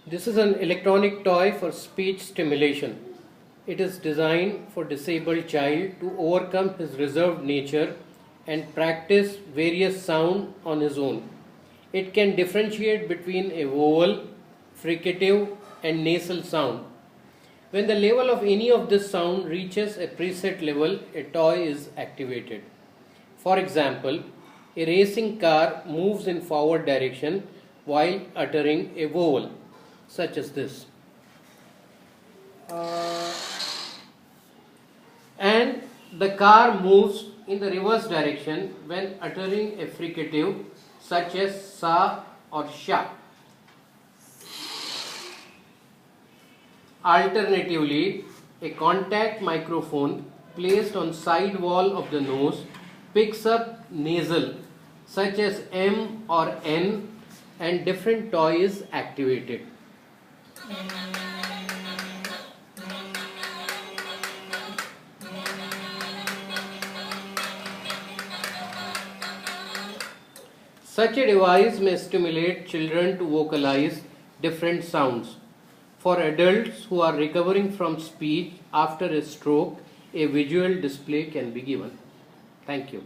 This is an electronic toy for speech stimulation. It is designed for disabled child to overcome his reserved nature and practice various sound on his own. It can differentiate between a vowel, fricative and nasal sound. When the level of any of this sound reaches a preset level, a toy is activated. For example, a racing car moves in forward direction while uttering a vowel, such as this. And the car moves in the reverse direction when uttering a fricative, such as sa or sha. Alternatively, a contact microphone placed on side wall of the nose picks up nasal such as M or N, and different toy is activated. Such a device may stimulate children to vocalize different sounds. For adults who are recovering from speech after a stroke, a visual display can be given. Thank you.